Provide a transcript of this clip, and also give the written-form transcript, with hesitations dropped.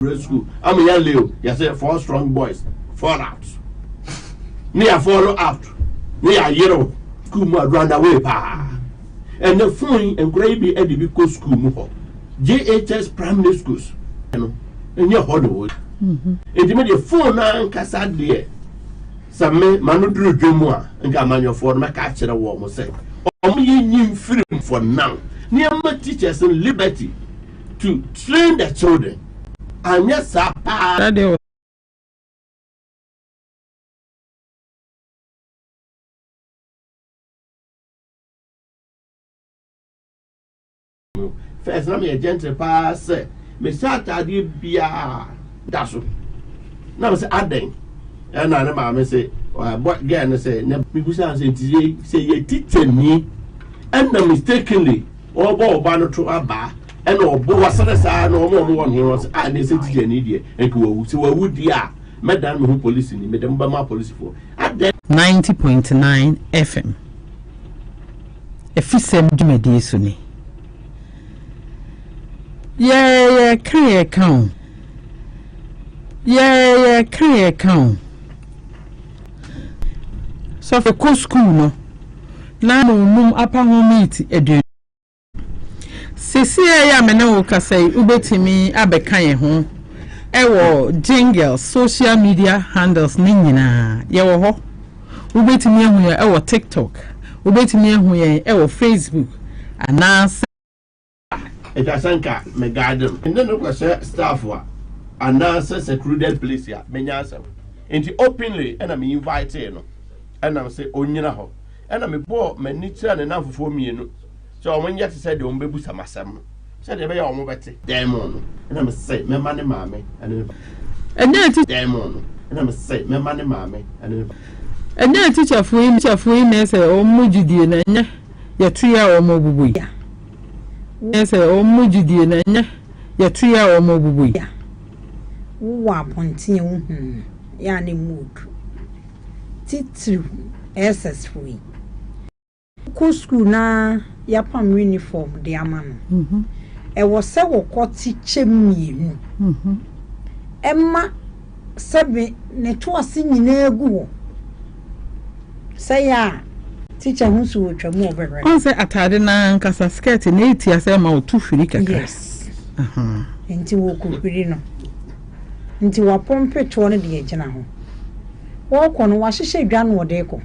school. I'm a young Leo. You say 4 strong boys fall out. Me a follow out. Me a yellow school more run away pa. And the phone and gravy at the because school more. JHS primary schools. And your Hollywood. And you made your phone and Casa dear. Some men manudru Jumwa and Gaman for my catcher a warm say. Only new freedom for now. Near my teachers and liberty to train their children. And yes, sir. First, let me a gentle pass. Me sat at the beer. That's all. Now, say, Adding. And I never say, what again, say, people say, you teaching me, and mistakenly, or Bob to a bar. And all boys are no more one who was an idiot and go to a wood ya, Madame who police in Madame Bama police for 90.9 FM. Afiesem Jumedi Suni. Yeah, career count. Yeah, career count. So for co school no. Now no upper home meet edu. Sisi ya me na wo kasai ubetimi abeka ho ewo jingle social media handles ni nyina ye wo ho ubetimi ehu ya ewo TikTok ubetimi ehu ya ewo Facebook anase etasanka me garden and then no staff wa anase secluded place ya menya asem enti openly and am invite no and am say onyina ho and am bo mani tira ne namfofo mienu. So when you said the umbebu samasam, said the way demon, and I'm say, my money, mammy, and then demon, and I'm say, my money, mammy, and then teacher for him, say, oh, Mujidi, and your 3 hour mobu. Yes, oh, Mujidi, and your 3 hour mobu. Pointing, yani mood. Titu, SS free. Ko school na yapam uniform de amano e wo se wo kwoti chemienu emma sebe ne to ase nyina egu wo say ya teacher hu so wotwa mu obere on say atade na nkasa skirt na etia say ma otu firi kaka yes enti wo ko firi no enti wa pompe to ne de agina ho wo ko no wa hyehye dwa no de ko